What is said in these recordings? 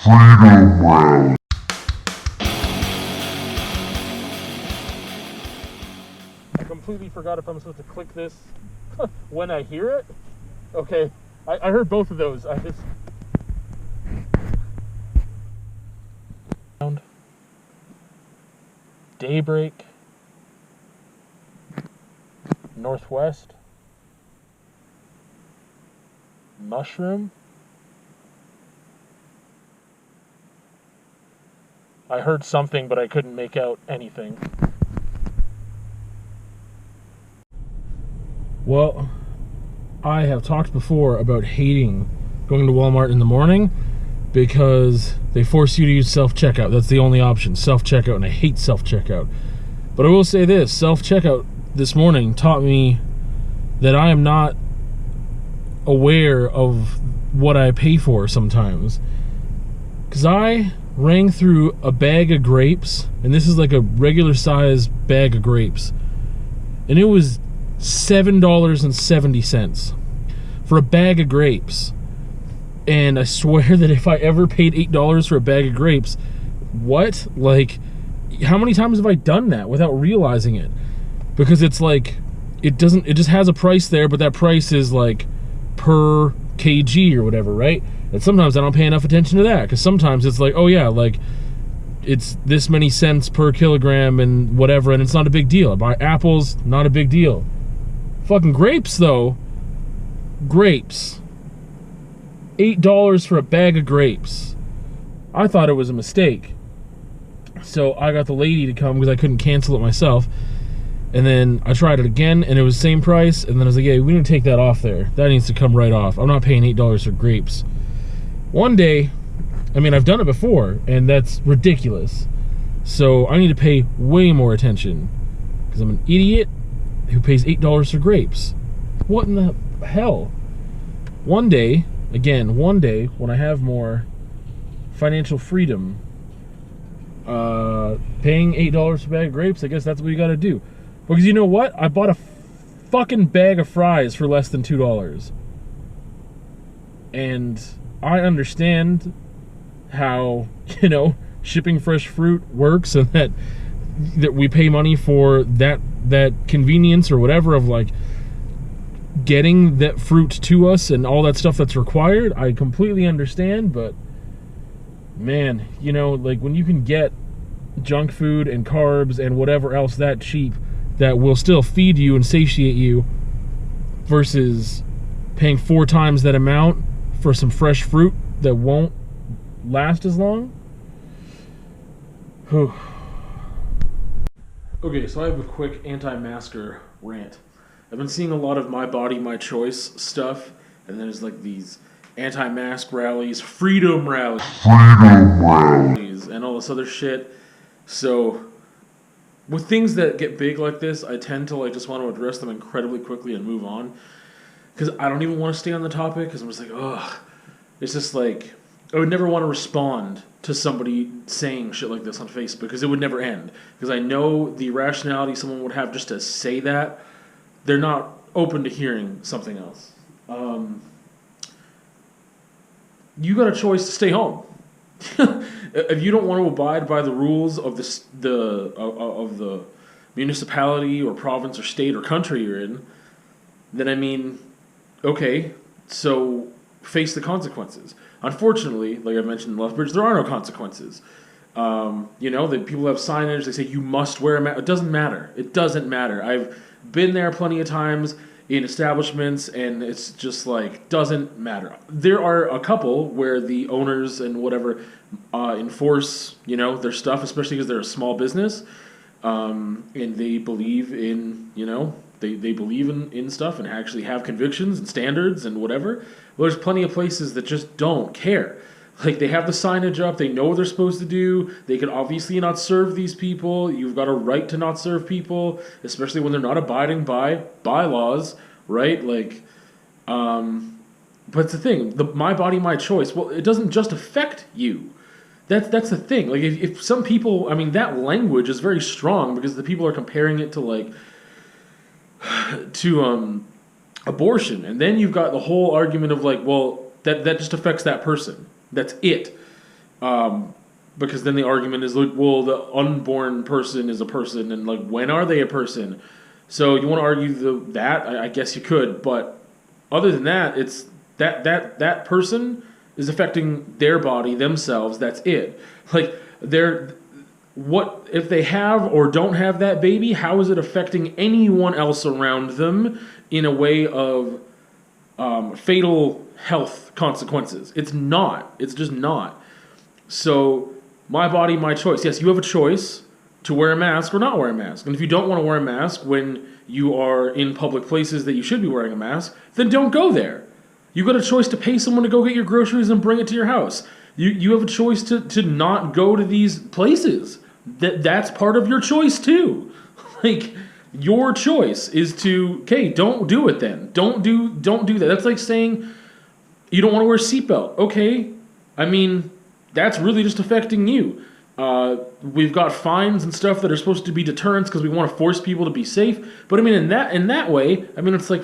Rant. I completely forgot if I'm supposed to click this when I hear it. Okay, I heard both of those. I just... Daybreak. Northwest. Mushroom. I heard something, but I couldn't make out anything. Well, I have talked before about hating going to Walmart in the morning because they force you to use self-checkout. That's the only option, self-checkout, and I hate self-checkout. But I will say this, self-checkout this morning taught me that I am not aware of what I pay for sometimes. Because I rang through a bag of grapes, and this is like a regular size bag of grapes, and it was $7.70 for a bag of grapes. And I swear that if I ever paid $8 for a bag of grapes, what? Like, how many times have I done that without realizing it? Because it's like, it just has a price there, but that price is like per kg or whatever, right? And sometimes I don't pay enough attention to that, because sometimes it's like, oh yeah, like, it's this many cents per kilogram and whatever, and it's not a big deal. I buy apples, not a big deal. Fucking grapes, though. Grapes. $8 for a bag of grapes. I thought it was a mistake. So I got the lady to come because I couldn't cancel it myself. And then I tried it again, and it was the same price. And then I was like, yeah, we need to take that off there. That needs to come right off. I'm not paying $8 for grapes. One day, I mean, I've done it before, and that's ridiculous. So I need to pay way more attention, because I'm an idiot who pays $8 for grapes. What in the hell? One day, when I have more financial freedom, paying $8 for a bag of grapes, I guess that's what you gotta do. Because you know what? I bought a fucking bag of fries for less than $2. And I understand how, shipping fresh fruit works, and that we pay money for that convenience or whatever of like getting that fruit to us and all that stuff that's required. I completely understand, but man, like when you can get junk food and carbs and whatever else that cheap that will still feed you and satiate you, versus paying 4 times that amount for some fresh fruit that won't last as long. Okay, so I have a quick anti-masker rant. I've been seeing a lot of my body, my choice stuff, and there's like these anti-mask rallies, freedom rallies, and all this other shit. So with things that get big like this, I tend to like just want to address them incredibly quickly and move on, because I don't even want to stay on the topic, because I'm just like, ugh. It's just like, I would never want to respond to somebody saying shit like this on Facebook, because it would never end. Because I know the rationality someone would have just to say that. They're not open to hearing something else. You got a choice to stay home. If you don't want to abide by the rules of the municipality or province or state or country you're in, then I mean, okay, so face the consequences. Unfortunately, like I mentioned in Lethbridge, there are no consequences. The people have signage. They say you must wear a mask. It doesn't matter. It doesn't matter. I've been there plenty of times in establishments, and it's just like, doesn't matter. There are a couple where the owners and whatever enforce, their stuff, especially because they're a small business, and they believe in, they believe in stuff and actually have convictions and standards and whatever. Well, there's plenty of places that just don't care. Like, they have the signage up, they know what they're supposed to do, they can obviously not serve these people, you've got a right to not serve people, especially when they're not abiding by bylaws, right? Like, but it's the thing, my body, my choice, well, it doesn't just affect you. That's the thing. Like, if some people, I mean, that language is very strong, because the people are comparing it to, like, abortion, and then you've got the whole argument of, like, well, that just affects that person. That's it. Because then the argument is like, well, the unborn person is a person, and like, when are they a person? So you want to argue that? I guess you could, but other than that, it's that person is affecting their body themselves. That's it. Like they're what if they have or don't have that baby? How is it affecting anyone else around them in a way of fatal health consequences? It's not. It's just not. So, my body, my choice. Yes, you have a choice to wear a mask or not wear a mask. And if you don't want to wear a mask when you are in public places that you should be wearing a mask, then don't go there. You got a choice to pay someone to go get your groceries and bring it to your house. You have a choice to not go to these places. That's part of your choice too. Like your choice is to, okay, don't do it then. Don't do that. That's like saying you don't want to wear a seatbelt. Okay, I mean, that's really just affecting you. We've got fines and stuff that are supposed to be deterrents because we want to force people to be safe. But I mean, in that way, I mean, it's like,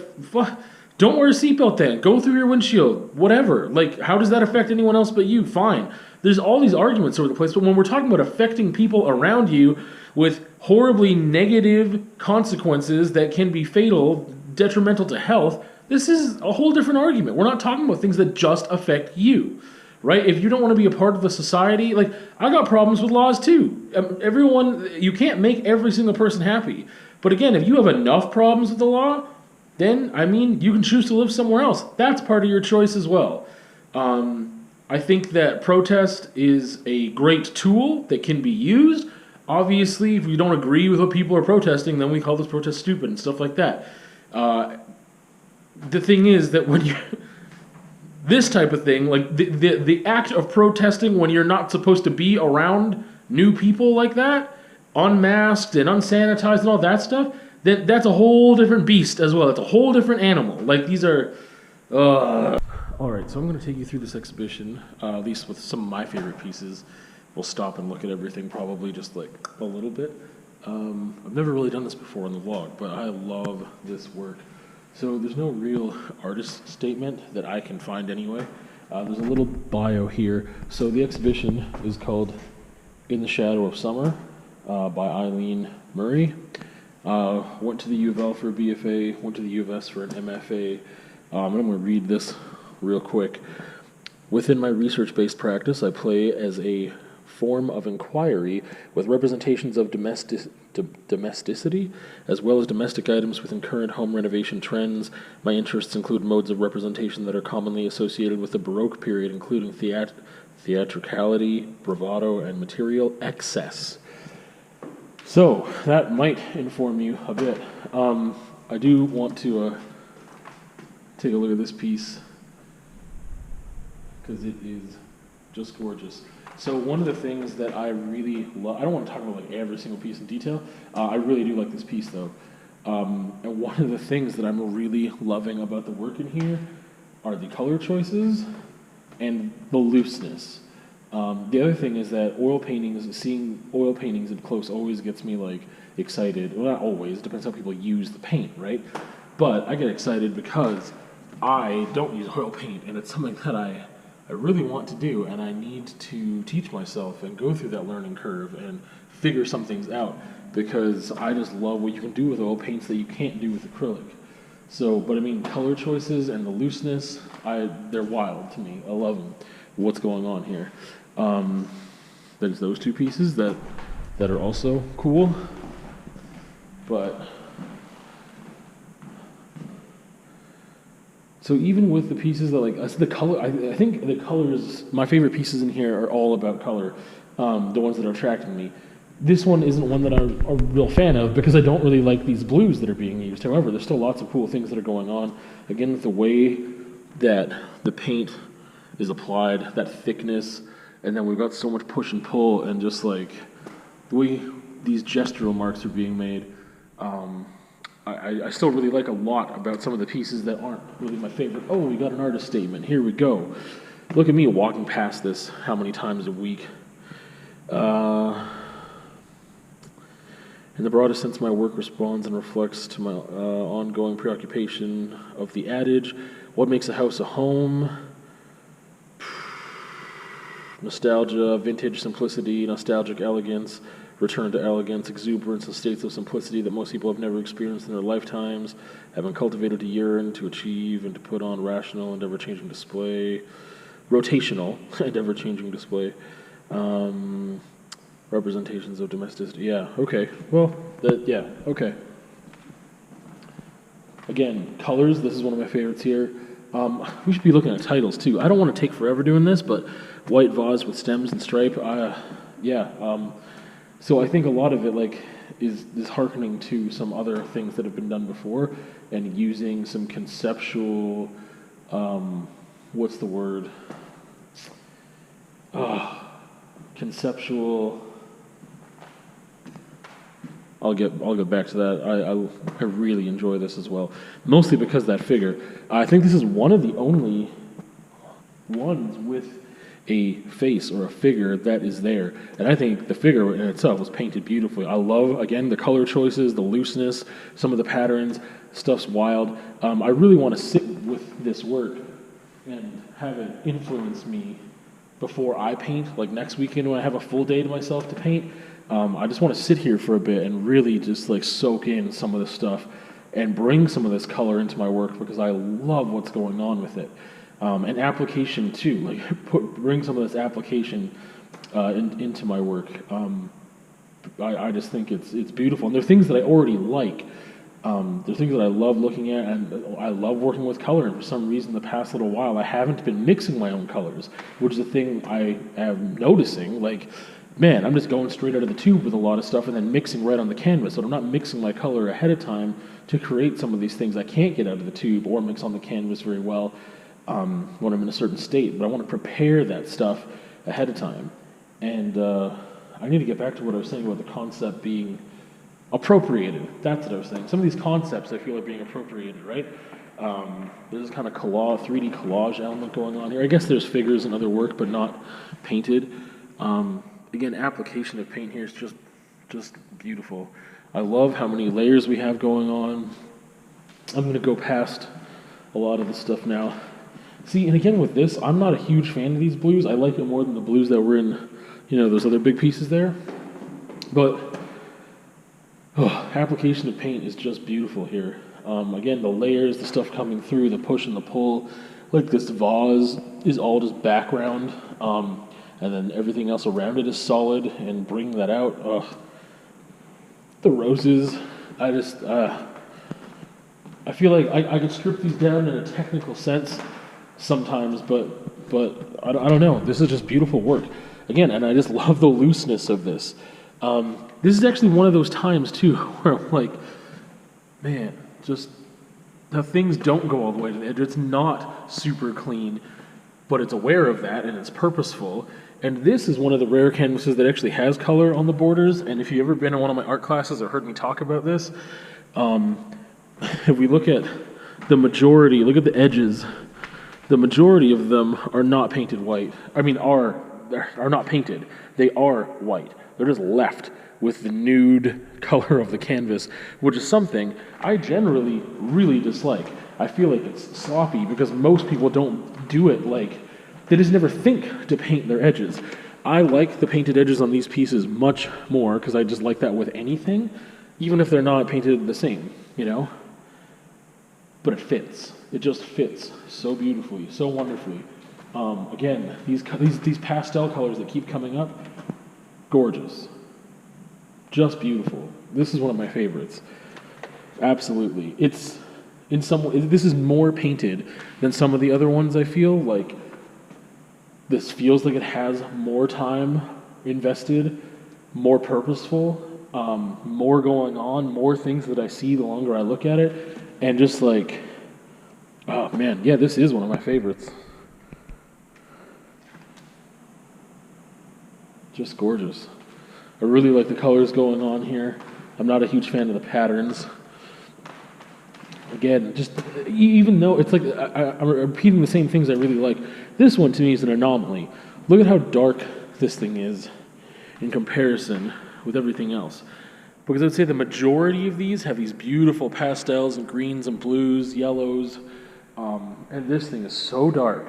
don't wear a seatbelt then. Go through your windshield. Whatever. Like, how does that affect anyone else but you? Fine. There's all these arguments over the place. But when we're talking about affecting people around you with horribly negative consequences that can be fatal, detrimental to health, this is a whole different argument. We're not talking about things that just affect you. Right? If you don't want to be a part of the society, like, I got problems with laws too. Everyone, you can't make every single person happy. But again, if you have enough problems with the law, then, I mean, you can choose to live somewhere else. That's part of your choice as well. I think that protest is a great tool that can be used. Obviously, if we don't agree with what people are protesting, then we call this protest stupid and stuff like that. The thing is that when you... This type of thing, like the act of protesting when you're not supposed to be around new people like that, unmasked and unsanitized and all that stuff, then that's a whole different beast as well. It's a whole different animal. Like, these are... Alright, so I'm going to take you through this exhibition, at least with some of my favorite pieces. We'll stop and look at everything probably just like a little bit. I've never really done this before in the vlog, but I love this work. So there's no real artist statement that I can find anyway. There's a little bio here. So the exhibition is called In the Shadow of Summer by Eileen Murray. Went to the U of L for a BFA, went to the U of S for an MFA. And I'm going to read this real quick. Within my research-based practice, I play as a form of inquiry with representations of domesticity, as well as domestic items within current home renovation trends. My interests include modes of representation that are commonly associated with the Baroque period, including theatricality, bravado, and material excess. So, that might inform you a bit. I do want to take a look at this piece, because it is just gorgeous. So one of the things that I really love, I don't want to talk about like every single piece in detail. I really do like this piece though. And one of the things that I'm really loving about the work in here are the color choices and the looseness. The other thing is that seeing oil paintings up close always gets me like excited. Well, not always, it depends how people use the paint, right? But I get excited because I don't use oil paint, and it's something that I really want to do, and I need to teach myself and go through that learning curve and figure some things out, because I just love what you can do with oil paints that you can't do with acrylic. So, but I mean, color choices and the looseness, they're wild to me. I love them. What's going on here? There's those two pieces that are also cool, but... So even with the pieces that the color, I think the colors, my favorite pieces in here are all about color, the ones that are attracting me. This one isn't one that I'm a real fan of because I don't really like these blues that are being used. However, there's still lots of cool things that are going on. Again, with the way that the paint is applied, that thickness, and then we've got so much push and pull, and just like the way these gestural marks are being made. I still really like a lot about some of the pieces that aren't really my favorite. Oh, we got an artist statement. Here we go. Look at me walking past this how many times a week. In the broadest sense, my work responds and reflects to my ongoing preoccupation of the adage, what makes a house a home? Nostalgia, vintage simplicity, nostalgic elegance, return to elegance, exuberance, and states of simplicity that most people have never experienced in their lifetimes, having cultivated to yearn, to achieve, and to put on rational and ever-changing display, rotational and ever-changing display, representations of domesticity. Yeah, okay. Well, yeah, okay. Again, colors, this is one of my favorites here. We should be looking at titles too. I don't want to take forever doing this, but white vase with stems and stripe, yeah. So I think a lot of it is hearkening to some other things that have been done before and using some conceptual, what's the word? Conceptual. I'll get back to that. I really enjoy this as well, mostly because that figure. I think this is one of the only ones with a face or a figure that is there, and I think the figure in itself was painted beautifully. I love, again, the color choices, the looseness, some of the patterns. Stuff's wild. I really want to sit with this work and have it influence me before I paint. Like next weekend when I have a full day to myself to paint. I just want to sit here for a bit and really just soak in some of this stuff and bring some of this color into my work because I love what's going on with it. And application too, bring some of this application into my work. I just think it's beautiful. And there are things that I already like. There's things that I love looking at, and I love working with color. And for some reason, the past little while, I haven't been mixing my own colors, which is a thing I am noticing. Man, I'm just going straight out of the tube with a lot of stuff and then mixing right on the canvas. So I'm not mixing my color ahead of time to create some of these things I can't get out of the tube or mix on the canvas very well when I'm in a certain state. But I want to prepare that stuff ahead of time. And I need to get back to what I was saying about the concept being appropriated. That's what I was saying. Some of these concepts I feel are being appropriated, right? There's this kind of 3D collage element going on here. I guess there's figures and other work, but not painted. Again, application of paint here is just beautiful. I love how many layers we have going on. I'm going to go past a lot of the stuff now. See, and again with this, I'm not a huge fan of these blues. I like it more than the blues that were in, those other big pieces there. But application of paint is just beautiful here. Again, the layers, the stuff coming through, the push and the pull. This vase is all just background. And then everything else around it is solid, and bringing that out. The roses, I feel like I could strip these down in a technical sense sometimes, but I don't know. This is just beautiful work. Again, and I just love the looseness of this. This is actually one of those times, too, where I'm like, man, just how things don't go all the way to the edge. It's not super clean, but it's aware of that, and it's purposeful. And this is one of the rare canvases that actually has color on the borders. And if you've ever been in one of my art classes or heard me talk about this, if we look at the majority, look at the edges, the majority of them are not painted white. Are not painted. They are white. They're just left with the nude color of the canvas, which is something I generally really dislike. I feel like it's sloppy because most people don't do it they just never think to paint their edges. I like the painted edges on these pieces much more because I just like that with anything, even if they're not painted the same, But it fits. It just fits so beautifully, so wonderfully. Again, these pastel colors that keep coming up, gorgeous. Just beautiful. This is one of my favorites. Absolutely. This is more painted than some of the other ones, I feel. This feels like it has more time invested, more purposeful, more going on, more things that I see the longer I look at it, and just oh man, yeah, this is one of my favorites. Just gorgeous. I really like the colors going on here. I'm not a huge fan of the patterns. Again, just even though it's I'm repeating the same things I really like, this one to me is an anomaly. Look at how dark this thing is in comparison with everything else. Because I'd say the majority of these have these beautiful pastels and greens and blues, yellows, and this thing is so dark.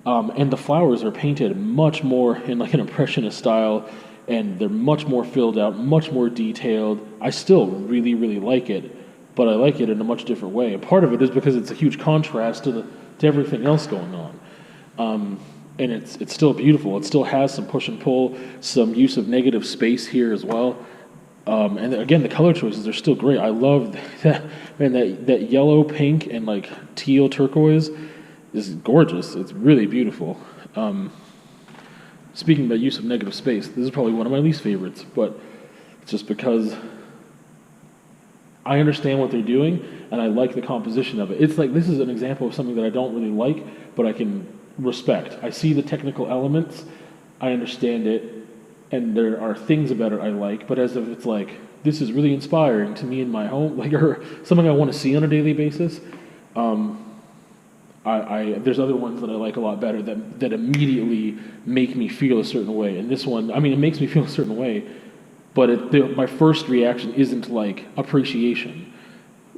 And the flowers are painted much more in like an impressionist style, and they're much more filled out, much more detailed. I still really, really like it, but I like it in a much different way. And part of it is because it's a huge contrast to everything else going on. And it's still beautiful. It still has some push and pull, some use of negative space here as well. And again, the color choices are still great. I love that, man, that yellow, pink, and like teal turquoise is gorgeous. It's really beautiful. Speaking about use of negative space, this is probably one of my least favorites, but it's just because I understand what they're doing and I like the composition of it. It's like this is an example of something that I don't really like, but I can respect. I see the technical elements, I understand it, and there are things about it I like, but as if it's like, this is really inspiring to me in my home, like, or something I want to see on a daily basis, there's other ones that I like a lot better that immediately make me feel a certain way. And this one, I mean, it makes me feel a certain way, but my first reaction isn't like appreciation.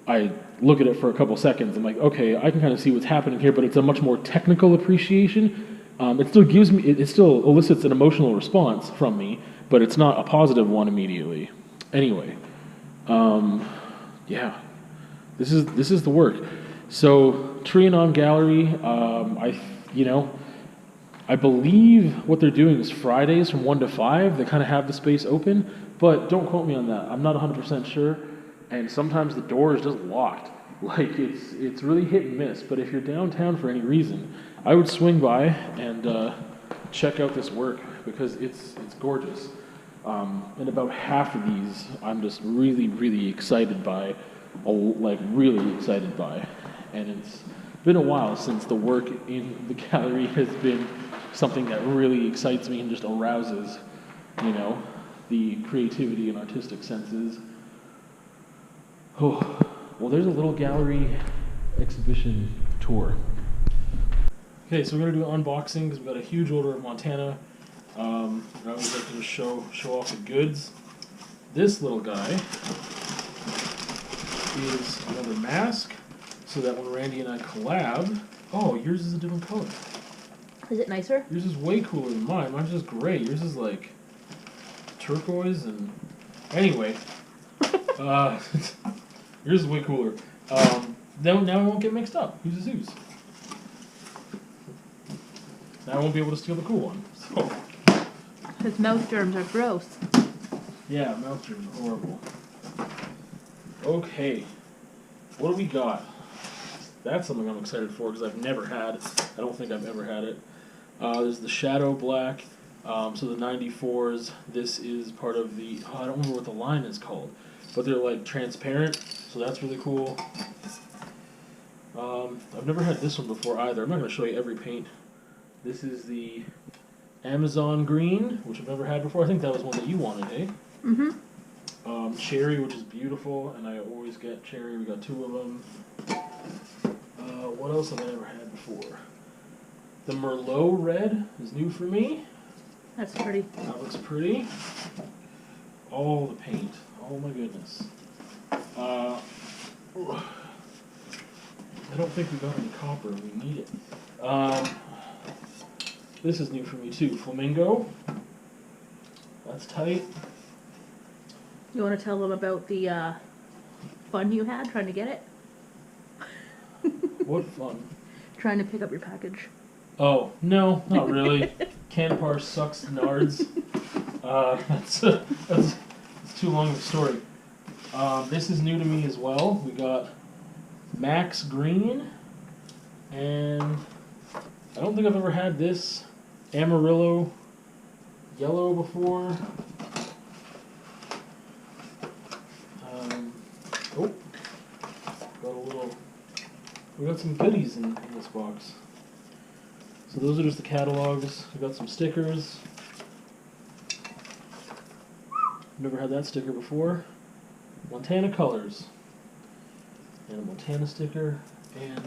I look at it for a couple seconds, I'm like, okay, I can kind of see what's happening here, but it's a much more technical appreciation. It still elicits an emotional response from me, but it's not a positive one immediately. Anyway, yeah, this is the work. So Trianon Gallery, I believe what they're doing is Fridays from 1 to 5. They kind of have the space open, but don't quote me on that. I'm not 100% sure, and sometimes the door is just locked. Like it's really hit and miss. But if you're downtown for any reason, I would swing by and check out this work because it's gorgeous. And about half of these, I'm just really, really excited by, really excited by. And it's been a while since the work in the gallery has been something that really excites me and just arouses, the creativity and artistic senses. Oh, well, there's a little gallery exhibition tour. Okay, so we're gonna do an unboxing because we've got a huge order of Montana. I always like to just show off the goods. This little guy is another mask, so that when Randy and I collab, oh, yours is a different color. Is it nicer? Yours is way cooler than mine. Mine's just gray. Yours is like turquoise and anyway. Yours is way cooler. Now it won't get mixed up. Whose is whose? Now I won't be able to steal the cool one. So. Because mouth germs are gross. Yeah, mouth germs are horrible. Okay, what do we got? That's something I'm excited for because I've never had it. I don't think I've ever had it. There's the Shadow Black. So the 94s. This is part of the. I don't remember what the line is called, but they're like transparent. So that's really cool. I've never had this one before either. I'm not going to show you every paint. This is the Amazon Green, which I've never had before. I think that was one that you wanted, eh? Mm-hmm. Cherry, which is beautiful, and I always get cherry. We got 2 of them. What else have I never had before? The Merlot Red is new for me. That's pretty. That looks pretty. All the paint. Oh my goodness. I don't think we got any copper. We need it. This is new for me too. Flamingo. That's tight. You want to tell them about the fun you had trying to get it? What fun? Trying to pick up your package. Oh, no, not really. Canpar sucks nards. That's too long of a story. This is new to me as well. We got Max Green, and I don't think I've ever had this Amarillo Yellow before. We got some goodies in this box. So those are just the catalogs. We got some stickers. Never had that sticker before. Montana colors. And a Montana sticker. And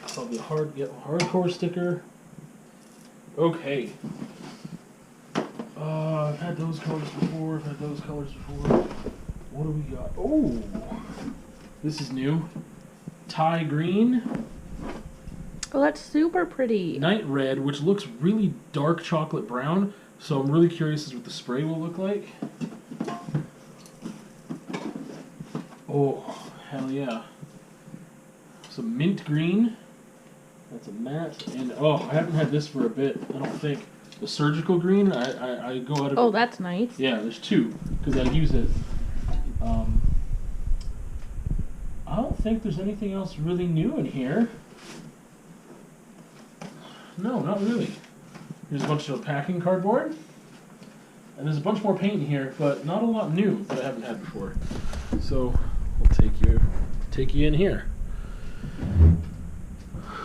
probably a hardcore sticker. Okay. I've had those colors before. What do we got? Oh! This is new. Thai green. Oh, that's super pretty. Night red, which looks really dark chocolate brown. So I'm really curious as what the spray will look like. Oh, hell yeah. Some mint green. That's a matte. And oh, I haven't had this for a bit, I don't think. The surgical green, I go out of Oh, it. that's nice. Yeah, there's two, because I use it. I don't think there's anything else really new in here. No, not really. Here's a bunch of packing cardboard. And there's a bunch more paint in here, but not a lot new that I haven't had before. So we'll take you in here.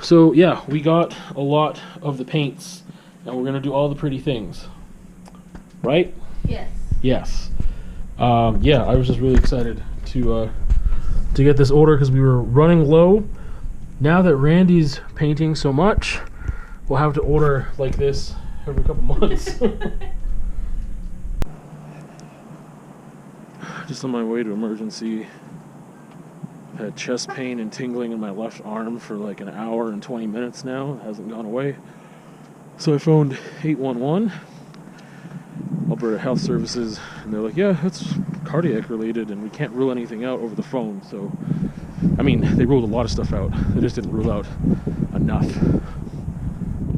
So yeah, we got a lot of the paints, and we're gonna do all the pretty things, right? Yes. Yes. Yeah, I was just really excited to get this order because we were running low. Now that Randy's painting so much, we'll have to order like this every couple months. Just on my way to emergency. Had chest pain and tingling in my left arm for like an hour and 20 minutes now. It hasn't gone away. So I phoned 811, Alberta Health Services, and they're like, yeah, it's cardiac related and we can't rule anything out over the phone. So, I mean, they ruled a lot of stuff out. They just didn't rule out enough.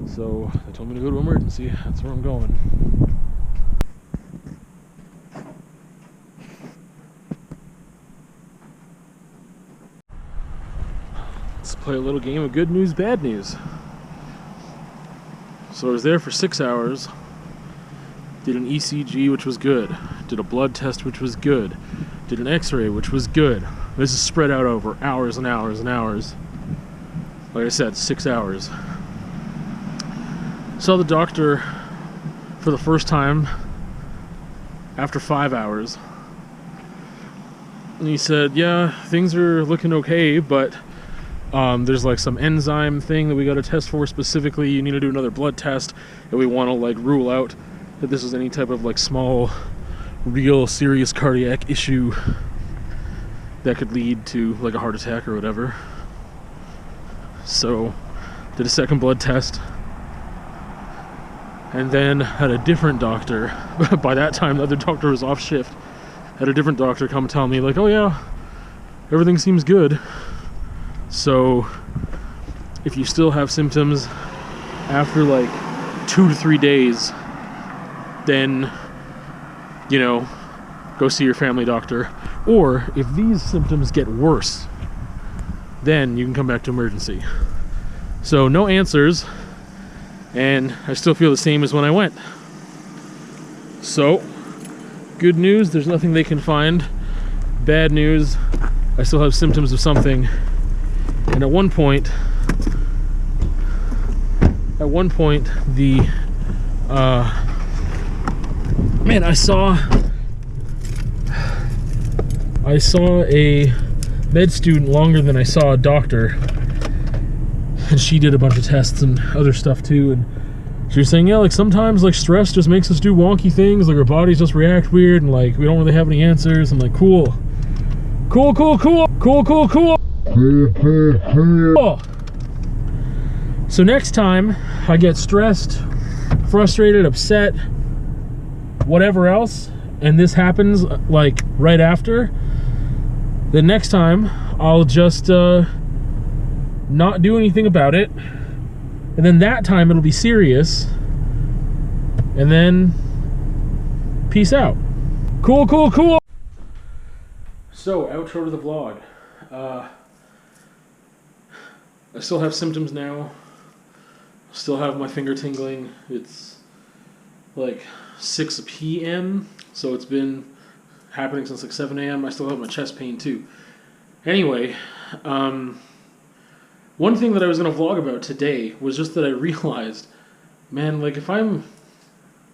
So they told me to go to emergency. That's where I'm going. Let's play a little game of good news, bad news. So I was there for 6 hours, did an ECG, which was good, did a blood test, which was good, did an x-ray, which was good. This is spread out over hours and hours and hours. Like I said, 6 hours. Saw the doctor for the first time after 5 hours. And he said, yeah, things are looking okay, but there's like some enzyme thing that we got to test for specifically. You need to do another blood test, and we want to like rule out that this is any type of like small, real serious cardiac issue that could lead to like a heart attack or whatever. So did a second blood test, and then had a different doctor. By that time the other doctor was off shift. Had a different doctor come tell me like, oh yeah, everything seems good. So if you still have symptoms after like 2 to 3 days, then, you know, go see your family doctor. Or if these symptoms get worse, then you can come back to emergency. So no answers, and I still feel the same as when I went. So good news, there's nothing they can find. Bad news, I still have symptoms of something. And at one point, the man, I saw a med student longer than I saw a doctor, and she did a bunch of tests and other stuff too, and she was saying, yeah, like sometimes like stress just makes us do wonky things, like our bodies just react weird, and like we don't really have any answers. I'm like, cool. So next time I get stressed, frustrated, upset, whatever else, and this happens like right after, then next time I'll just not do anything about it, and then that time it'll be serious, and then peace out. Cool. So outro to the vlog. I still have symptoms now. Still have my finger tingling. It's like 6 p.m. so it's been happening since like 7 a.m. I still have my chest pain too. Anyway, one thing that I was going to vlog about today was just that I realized, man, like if I'm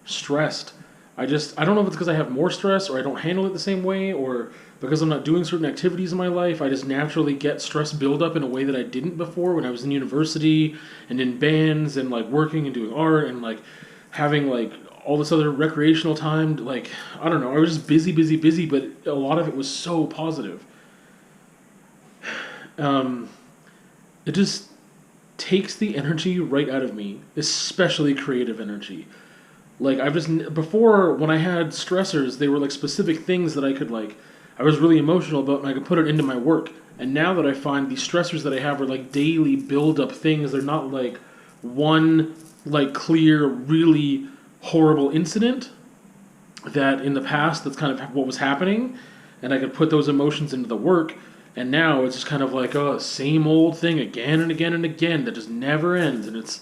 stressed, I don't know if it's because I have more stress or I don't handle it the same way, or because I'm not doing certain activities in my life, I just naturally get stress buildup in a way that I didn't before when I was in university and in bands and like working and doing art and like having like all this other recreational time. Like, I don't know, I was just busy, but a lot of it was so positive. takes the energy right out of me, especially creative energy. Like, before, when I had stressors, they were like specific things that I was really emotional about, and I could put it into my work. And now that I find these stressors that I have are like daily build up things, they're not like one like clear, really horrible incident that in the past that's kind of what was happening, and I could put those emotions into the work. And now it's just kind of like same old thing again and again and again that just never ends. And it's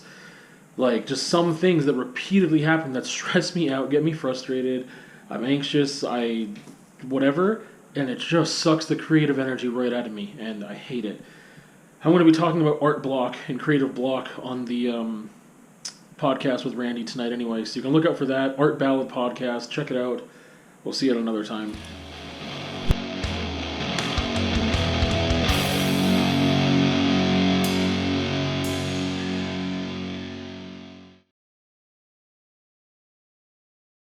like just some things that repeatedly happen that stress me out, get me frustrated. I'm anxious, whatever, and it just sucks the creative energy right out of me, and I hate it. I'm going to be talking about art block and creative block on the podcast with Randy tonight anyway, so you can look out for that. Art Ballad Podcast. Check it out. We'll see you at another time.